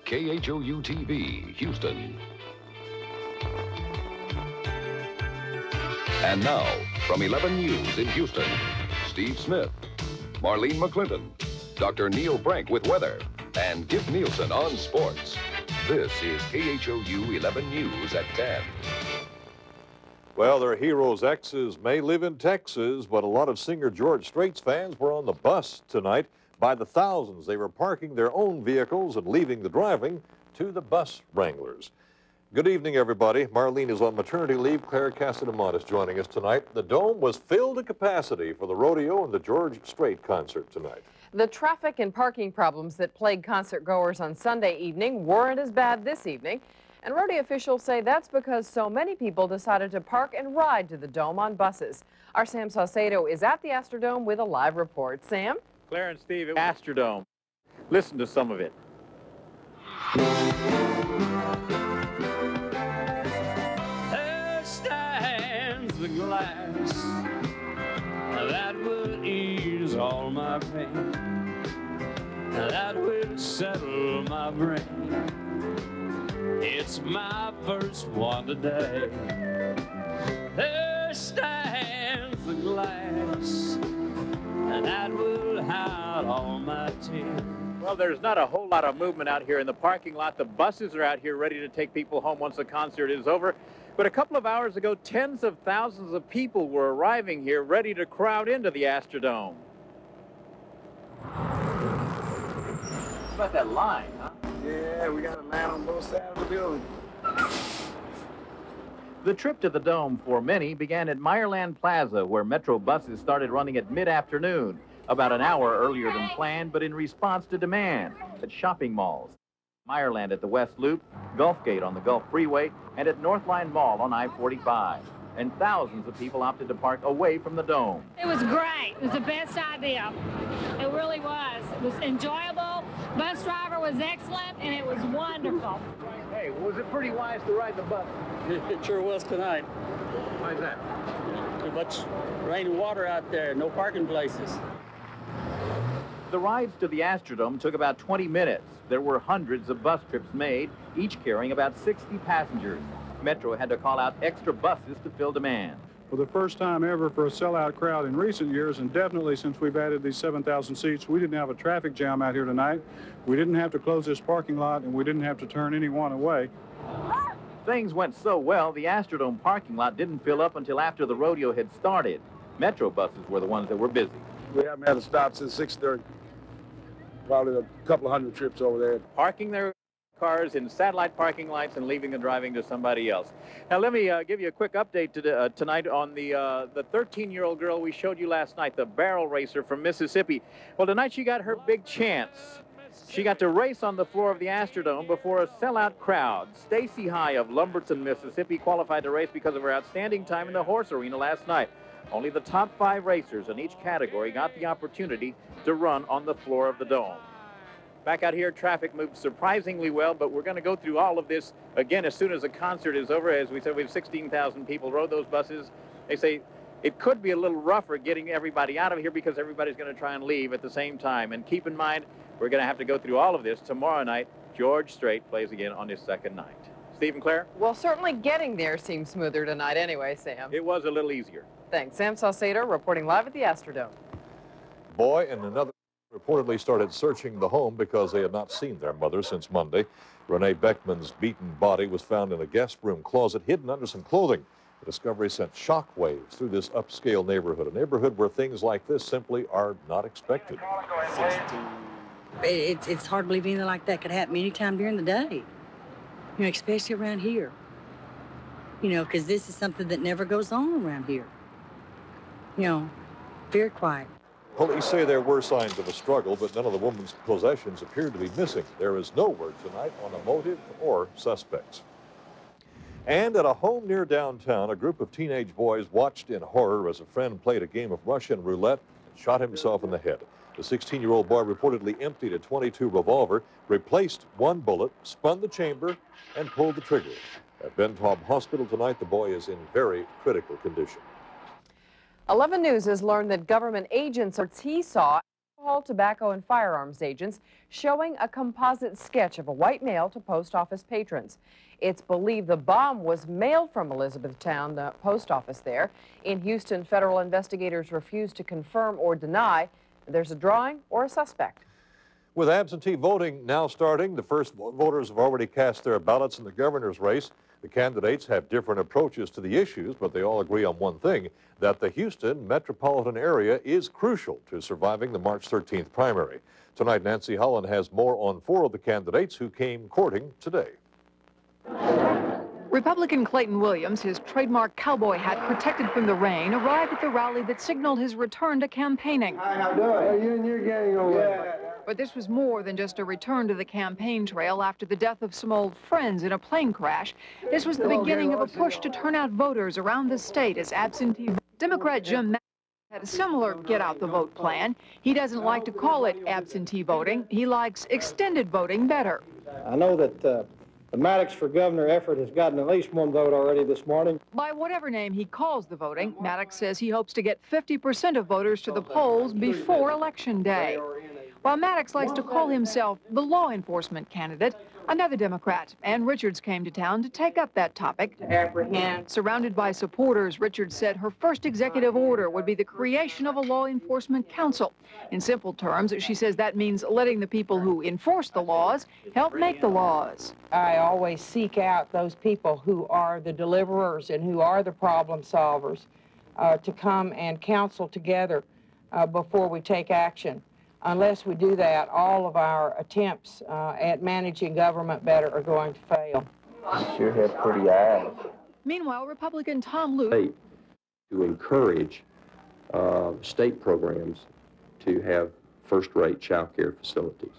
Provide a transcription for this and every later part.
KHOU TV, Houston. And now, from 11 News in Houston, Steve Smith, Marlene McClinton, Dr. Neil Frank with weather, and Gip Nielsen on sports. This is KHOU 11 News at 10. Well, their heroes' exes may live in Texas, but a lot of singer George Strait's fans were on the bus tonight. By the thousands, they were parking their own vehicles and leaving the driving to the bus wranglers. Good evening, everybody. Marlene is on maternity leave. Claire Casademont is joining us tonight. The Dome was filled to capacity for the rodeo and the George Strait concert tonight. The traffic and parking problems that plagued concert goers on Sunday evening weren't as bad this evening. And rodeo officials say that's because so many people decided to park and ride to the Dome on buses. Our Sam Saucedo is at the Astrodome with a live report. Sam? Claire and Steve, Astrodome. Listen to some of it. There stands the glass that will ease all my pain, that will settle my brain. It's my first one today. There stands the glass that will hide all my tears. Well, there's not a whole lot of movement out here in the parking lot. The buses are out here ready to take people home once the concert is over. But a couple of hours ago, tens of thousands of people were arriving here ready to crowd into the Astrodome. How about that line, huh? Yeah, we got a line on both sides of the building. The trip to the Dome for many began at Meyerland Plaza, where Metro buses started running at mid-afternoon, about an hour earlier than planned, but in response to demand at shopping malls. Meyerland at the West Loop, Gulfgate on the Gulf Freeway, and at Northline Mall on I-45. And thousands of people opted to park away from the Dome. It was great. It was the best idea. It really was. It was enjoyable. Bus driver was excellent, and it was wonderful. Hey, was it pretty wise to ride the bus? It sure was tonight. Why is that? Too much rain and water out there, no parking places. The rides to the Astrodome took about 20 minutes. There were hundreds of bus trips made, each carrying about 60 passengers. Metro had to call out extra buses to fill demand. For the first time ever for a sellout crowd in recent years, and definitely since we've added these 7,000 seats, we didn't have a traffic jam out here tonight. We didn't have to close this parking lot, and we didn't have to turn anyone away. Things went so well, the Astrodome parking lot didn't fill up until after the rodeo had started. Metro buses were the ones that were busy. We haven't had a stop since 6:30. Probably a couple of hundred trips over there. Parking their cars in satellite parking lights and leaving the driving to somebody else. Now, let me give you a quick update tonight on the 13-year-old girl we showed you last night, the barrel racer from Mississippi. Well, tonight she got her big chance. She got to race on the floor of the Astrodome before a sellout crowd. Stacy High of Lumberton, Mississippi, qualified to race because of her outstanding time in the horse arena last night. Only the top 5 racers in each category got the opportunity to run on the floor of the Dome. Back out here, traffic moved surprisingly well, but we're going to go through all of this again as soon as the concert is over. As we said, we have 16,000 people rode those buses. They say it could be a little rougher getting everybody out of here because everybody's going to try and leave at the same time. And keep in mind, we're going to have to go through all of this tomorrow night. George Strait plays again on his second night. Steve and Claire? Well, certainly getting there seems smoother tonight anyway, Sam. It was a little easier. Thanks. Sam Saucedo reporting live at the Astrodome. Boy and another reportedly started searching the home because they had not seen their mother since Monday. Renee Beckman's beaten body was found in a guest room closet hidden under some clothing. The discovery sent shockwaves through this upscale neighborhood, a neighborhood where things like this simply are not expected. It's hard to believe anything like that could happen anytime during the day, you know, especially around here. You know, because this is something that never goes on around here. You know, very quiet. Police say there were signs of a struggle, but none of the woman's possessions appeared to be missing. There is no word tonight on a motive or suspects. And at a home near downtown, a group of teenage boys watched in horror as a friend played a game of Russian roulette and shot himself in the head. The 16-year-old boy reportedly emptied a .22 revolver, replaced one bullet, spun the chamber, and pulled the trigger. At Ben Taub Hospital tonight, the boy is in very critical condition. 11 News has learned that government agents he saw alcohol, tobacco, and firearms agents showing a composite sketch of a white male to post office patrons. It's believed the bomb was mailed from Elizabethtown, the post office there. In Houston, federal investigators refuse to confirm or deny there's a drawing or a suspect. With absentee voting now starting, the first voters have already cast their ballots in the governor's race. The candidates have different approaches to the issues, but they all agree on one thing, that the Houston metropolitan area is crucial to surviving the March 13th primary. Tonight, Nancy Holland has more on 4 of the candidates who came courting today. Republican Clayton Williams, his trademark cowboy hat protected from the rain, arrived at the rally that signaled his return to campaigning. Hi, how doing? You and your gang over there. But this was more than just a return to the campaign trail after the death of some old friends in a plane crash. This was the beginning of a push to turn out voters around the state as absentee. Democrat Jim Maddox had a similar get-out-the-vote plan. He doesn't like to call it absentee voting. He likes extended voting better. I know that the Maddox for Governor effort has gotten at least 1 vote already this morning. By whatever name he calls the voting, Maddox says he hopes to get 50% of voters to the polls before Election Day. While Maddox likes to call himself the law enforcement candidate, another Democrat, Ann Richards, came to town to take up that topic. Surrounded by supporters, Richards said her first executive order would be the creation of a law enforcement council. In simple terms, she says that means letting the people who enforce the laws help make the laws. I always seek out those people who are the deliverers and who are the problem solvers to come and counsel together before we take action. Unless we do that, all of our attempts at managing government better are going to fail. Sure have pretty eyes. Meanwhile, Republican Tom Luce To encourage state programs to have first-rate child care facilities.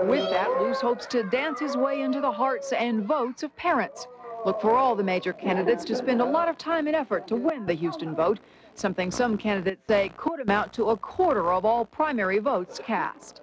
With that, Luce hopes to dance his way into the hearts and votes of parents. Look for all the major candidates to spend a lot of time and effort to win the Houston vote, something some candidates say could amount to 1/4 of all primary votes cast.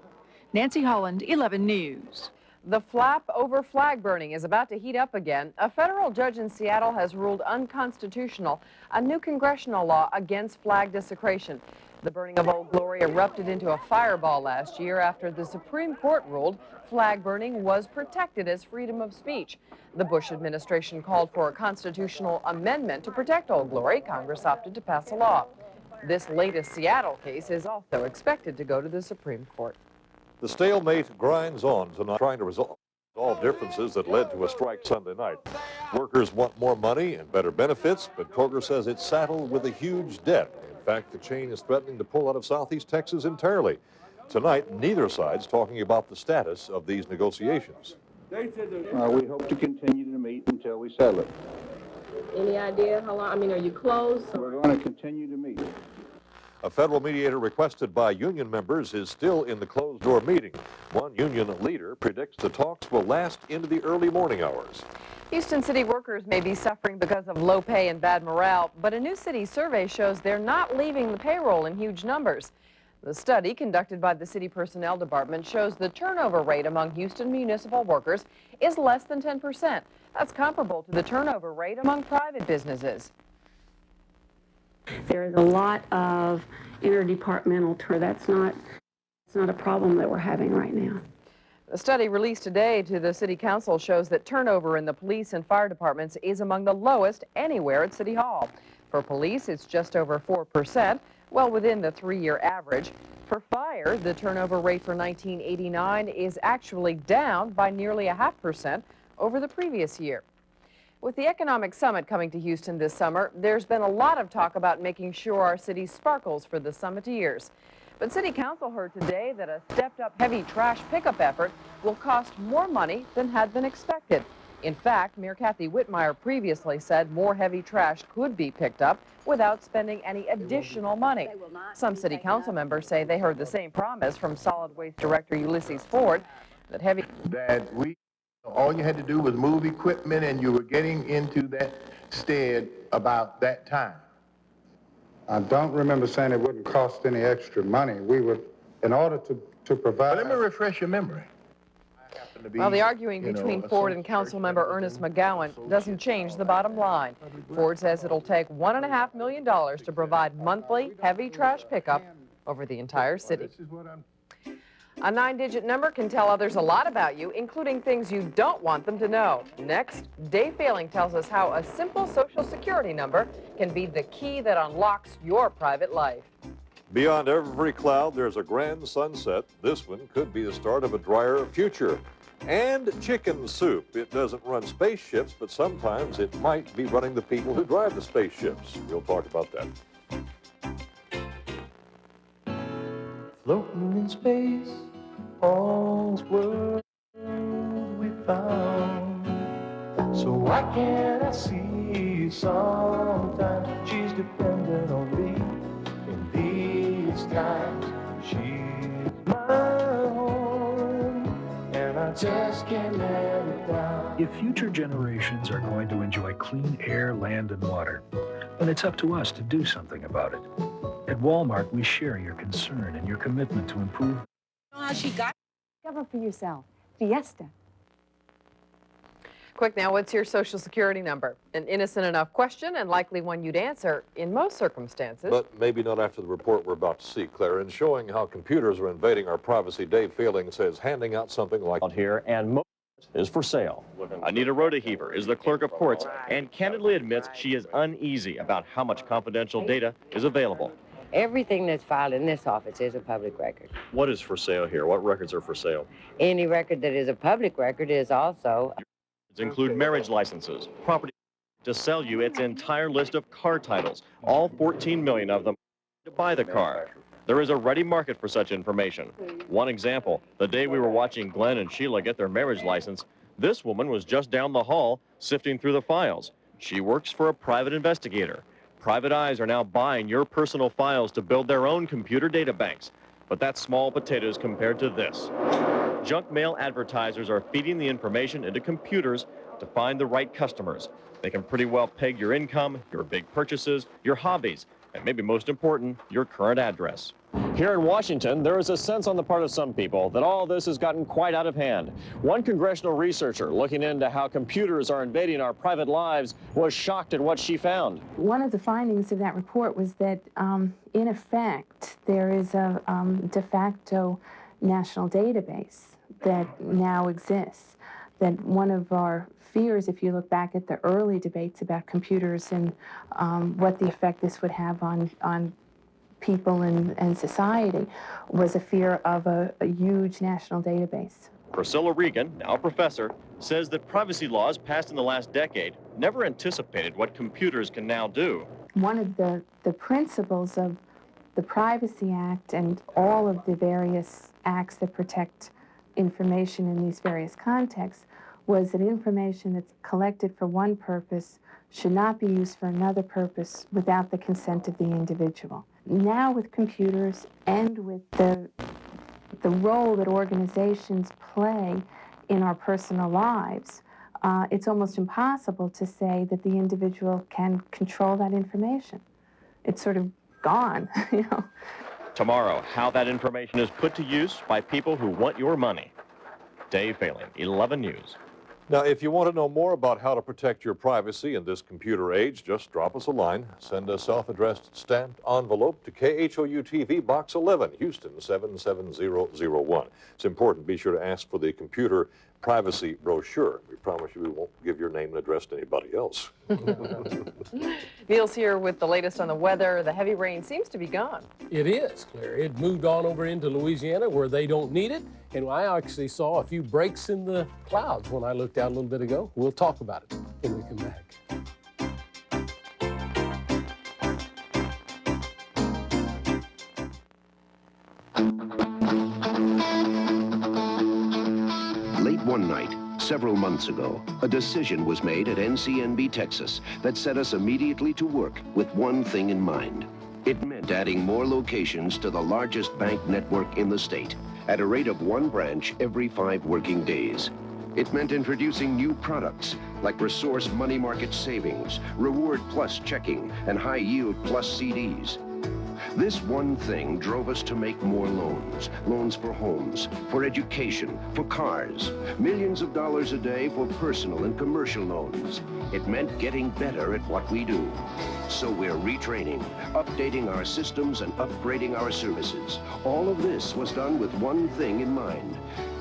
Nancy Holland, 11 News. The flap over flag burning is about to heat up again. A federal judge in Seattle has ruled unconstitutional a new congressional law against flag desecration. The burning of Old Glory erupted into a fireball last year after the Supreme Court ruled flag burning was protected as freedom of speech. The Bush administration called for a constitutional amendment to protect Old Glory. Congress opted to pass a law. This latest Seattle case is also expected to go to the Supreme Court. The stalemate grinds on tonight, trying to resolve differences that led to a strike Sunday night. Workers want more money and better benefits, but Kroger says it's saddled with a huge debt. In fact, the chain is threatening to pull out of Southeast Texas entirely. Tonight, neither side's talking about the status of these negotiations. We hope to continue to meet until we settle it. Any idea how long? I mean, are you close? We're going to continue to meet. A federal mediator requested by union members is still in the closed-door meeting. One union leader predicts the talks will last into the early morning hours. Houston city workers may be suffering because of low pay and bad morale, but a new city survey shows they're not leaving the payroll in huge numbers. The study conducted by the city personnel department shows the turnover rate among Houston municipal workers is less than 10%. That's comparable to the turnover rate among private businesses. There is a lot of interdepartmental turnover. That's not a problem that we're having right now. A study released today to the City Council shows that turnover in the police and fire departments is among the lowest anywhere at City Hall. For police, it's just over 4%, well within the 3-year average. For fire, the turnover rate for 1989 is actually down by nearly 0.5% over the previous year. With the Economic Summit coming to Houston this summer, there's been a lot of talk about making sure our city sparkles for the summiteers. But City Council heard today that a stepped-up heavy trash pickup effort will cost more money than had been expected. In fact, Mayor Kathy Whitmire previously said more heavy trash could be picked up without spending any additional money. Some City Council members say they heard the same promise from Solid Waste Director Ulysses Ford that heavy... All you had to do was move equipment and you were getting into that stead about that time. I don't remember saying it wouldn't cost any extra money. We would, in order to provide... But let me refresh your memory. Well, the arguing between Ford and Councilmember Ernest McGowan doesn't change the bottom line. Ford says it'll take $1.5 million to provide monthly heavy trash pickup over the entire city. A 9-digit number can tell others a lot about you, including things you don't want them to know. Next, Dave Failing tells us how a simple Social Security number can be the key that unlocks your private life. Beyond every cloud, there's a grand sunset. This one could be the start of a drier future. And chicken soup. It doesn't run spaceships, but sometimes it might be running the people who drive the spaceships. We'll talk about that. Floating in space, all's world we found. So why can't I see sometimes she's dependent on me in these times? She's my home, and I just can't let it down. If future generations are going to enjoy clean air, land, and water, then it's up to us to do something about it. At Walmart, we share your concern and your commitment to improve. How she got? Discover for yourself. Fiesta. Quick now, what's your Social Security number? An innocent enough question and likely one you'd answer in most circumstances. But maybe not after the report we're about to see, Claire. In showing how computers are invading our privacy, Dave Failing says handing out something like out here and is for sale. Anita Rodeheaver is the clerk of courts and candidly admits she is uneasy about how much confidential data is available. Everything that's filed in this office is a public record. What is for sale here? What records are for sale? Any record that is a public record is also. Include marriage licenses, property to sell you its entire list of car titles, all 14 million of them to buy the car. There is a ready market for such information. One example, the day we were watching Glenn and Sheila get their marriage license, this woman was just down the hall sifting through the files. She works for a private investigator. Private eyes are now buying your personal files to build their own computer data banks. But that's small potatoes compared to this. Junk mail advertisers are feeding the information into computers to find the right customers. They can pretty well peg your income, your big purchases, your hobbies, and maybe most important, your current address. Here in Washington, there is a sense on the part of some people that all this has gotten quite out of hand. One congressional researcher looking into how computers are invading our private lives was shocked at what she found. One of the findings of that report was that, in effect, there is a de facto national database that now exists. That one of our fears, if you look back at the early debates about computers and what the effect this would have on people and society, was a fear of a huge national database. Priscilla Regan, now a professor, says that privacy laws passed in the last decade never anticipated what computers can now do. One of the principles of the Privacy Act and all of the various acts that protect information in these various contexts was that information that's collected for one purpose should not be used for another purpose without the consent of the individual. Now with computers and with the role that organizations play in our personal lives, it's almost impossible to say that the individual can control that information. It's sort of gone, you know. Tomorrow, how that information is put to use by people who want your money. Dave Failing, 11 News. Now, if you want to know more about how to protect your privacy in this computer age, just drop us a line. Send a self-addressed stamped envelope to KHOU TV, Box 11, Houston 77001. It's important. Be sure to ask for the computer privacy brochure. We promise you we won't give your name and address to anybody else. Neil's here with the latest on the weather. The heavy rain seems to be gone. It is, Claire. It moved on over into Louisiana where they don't need it. And I actually saw a few breaks in the clouds when I looked out a little bit ago. We'll talk about it when we come back. Late one night, several months ago, a decision was made at NCNB Texas that set us immediately to work with one thing in mind. It meant adding more locations to the largest bank network in the state at a rate of one branch every 5 working days. It meant introducing new products like Resource Money Market Savings, Reward Plus Checking, and High Yield Plus CDs. This one thing drove us to make more loans. Loans for homes, for education, for cars. Millions of dollars a day for personal and commercial loans. It meant getting better at what we do. So we're retraining, updating our systems and upgrading our services. All of this was done with one thing in mind.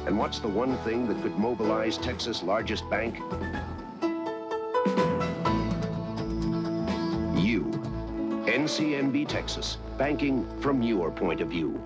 And what's the one thing that could mobilize Texas' largest bank? You. NCNB Texas, banking from your point of view.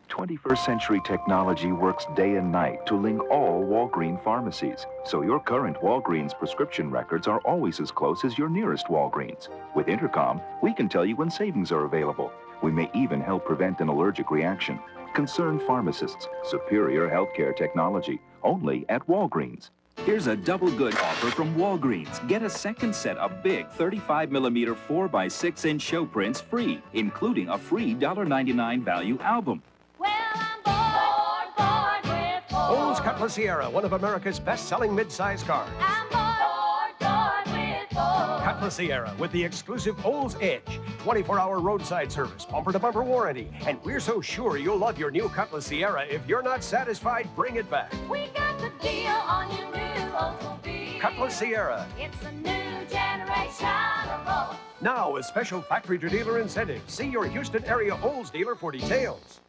21st century technology works day and night to link all Walgreens pharmacies, so your current Walgreens prescription records are always as close as your nearest Walgreens. With Intercom, we can tell you when savings are available. We may even help prevent an allergic reaction. Concerned pharmacists, superior healthcare technology, only at Walgreens. Here's a double good offer from Walgreens. Get a second set of big 35mm 4x6-inch show prints free, including a free $1.99 value album. Olds Cutlass Sierra, one of America's best-selling mid-size cars. Cutlass Sierra with the exclusive Olds Edge, 24-hour roadside service, bumper-to-bumper warranty, and we're so sure you'll love your new Cutlass Sierra. If you're not satisfied, bring it back. We got the deal on your new Oldsmobile. Cutlass Sierra. It's a new generation of Olds. Now with special factory-to-dealer incentives. See your Houston area Olds dealer for details.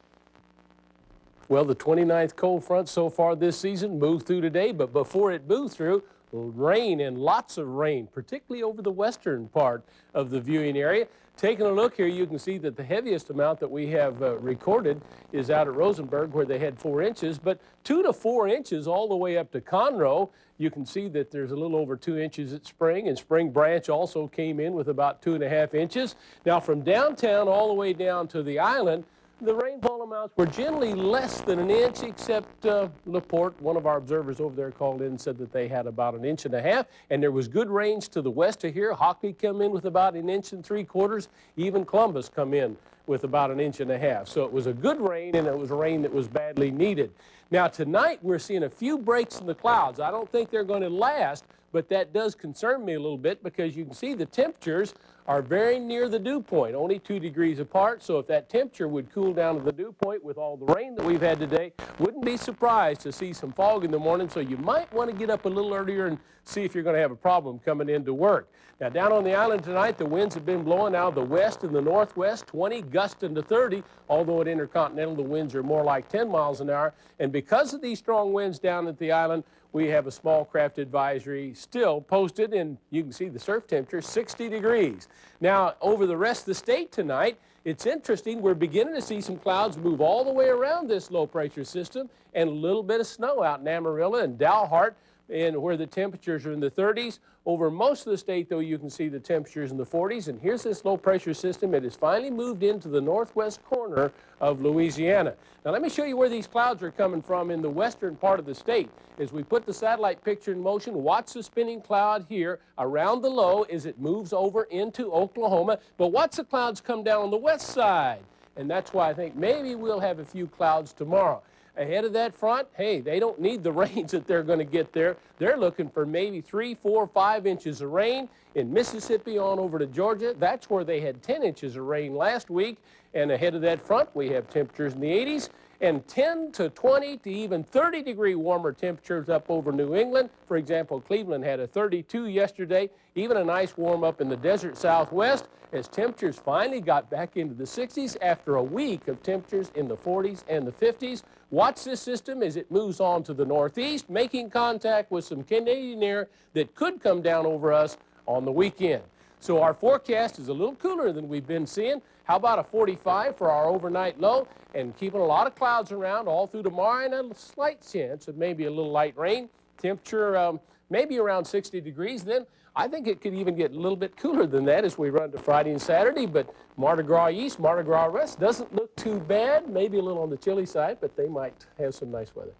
Well, the 29th cold front so far this season moved through today, but before it moved through, rain and lots of rain, particularly over the western part of the viewing area. Taking a look here, you can see that the heaviest amount that we have recorded is out at Rosenberg, where they had 4 inches, but 2 to 4 inches all the way up to Conroe. You can see that there's a little over 2 inches at Spring, and Spring Branch also came in with about 2.5 inches. Now, from downtown all the way down to the island, the rainfall amounts were generally less than 1 inch, except LaPorte, one of our observers over there, called in and said that they had about 1.5 inches, and there was good rains to the west of here. Hockley come in with about 1.75 inches. Even Columbus come in with about 1.5 inches. So it was a good rain, and it was a rain that was badly needed. Now tonight we're seeing a few breaks in the clouds. I don't think they're going to last, but that does concern me a little bit because you can see the temperatures are very near the dew point, only 2 degrees apart. So if that temperature would cool down to the dew point with all the rain that we've had today, wouldn't be surprised to see some fog in the morning. So you might want to get up a little earlier and see if you're going to have a problem coming into work. Now down on the island tonight, the winds have been blowing out of the west and the northwest, 20 gusting to 30, although at Intercontinental the winds are more like 10 miles an hour. And because of these strong winds down at the island, we have a small craft advisory still posted, and you can see the surf temperature, 60 degrees. Now, over the rest of the state tonight, it's interesting. We're beginning to see some clouds move all the way around this low-pressure system, and a little bit of snow out in Amarillo and Dalhart, and where the temperatures are in the 30s. Over most of the state, though, you can see the temperatures in the 40s. And here's this low-pressure system. It has finally moved into the northwest corner of Louisiana. Now, let me show you where these clouds are coming from in the western part of the state. As we put the satellite picture in motion, watch the spinning cloud here around the low as it moves over into Oklahoma. But watch the clouds come down on the west side. And that's why I think maybe we'll have a few clouds tomorrow. Ahead of that front, hey, they don't need the rains that they're going to get there. They're looking for maybe 3, 4, 5 inches of rain in Mississippi on over to Georgia. That's where they had 10 inches of rain last week. And ahead of that front, we have temperatures in the 80s and 10 to 20 to even 30-degree warmer temperatures up over New England. For example, Cleveland had a 32 yesterday, even a nice warm up in the desert southwest as temperatures finally got back into the 60s after a week of temperatures in the 40s and the 50s. Watch this system as it moves on to the northeast, making contact with some Canadian air that could come down over us on the weekend. So our forecast is a little cooler than we've been seeing. How about a 45 for our overnight low, and keeping a lot of clouds around all through tomorrow and a slight chance of maybe a little light rain. Temperature maybe around 60 degrees. Then I think it could even get a little bit cooler than that as we run to Friday and Saturday. But Mardi Gras East, Mardi Gras West doesn't look too bad. Maybe a little on the chilly side, but they might have some nice weather.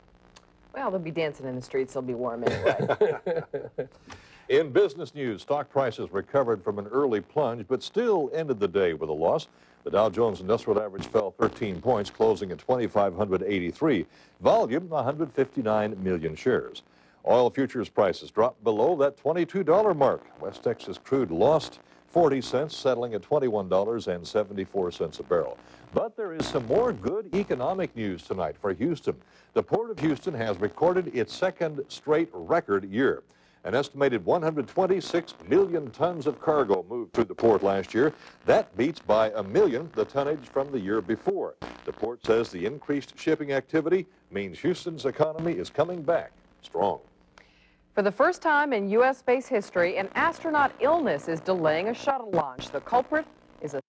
Well, they'll be dancing in the streets. They'll be warm anyway. In business news, stock prices recovered from an early plunge, but still ended the day with a loss. The Dow Jones Industrial Average fell 13 points, closing at 2,583. Volume, 159 million shares. Oil futures prices dropped below that $22 mark. West Texas crude lost 40 cents, settling at $21.74 a barrel. But there is some more good economic news tonight for Houston. The Port of Houston has recorded its second straight record year. An estimated 126 million tons of cargo moved through the port last year. That beats by 1 million the tonnage from the year before. The port says the increased shipping activity means Houston's economy is coming back strong. For the first time in U.S. space history, an astronaut illness is delaying a shuttle launch. The culprit is a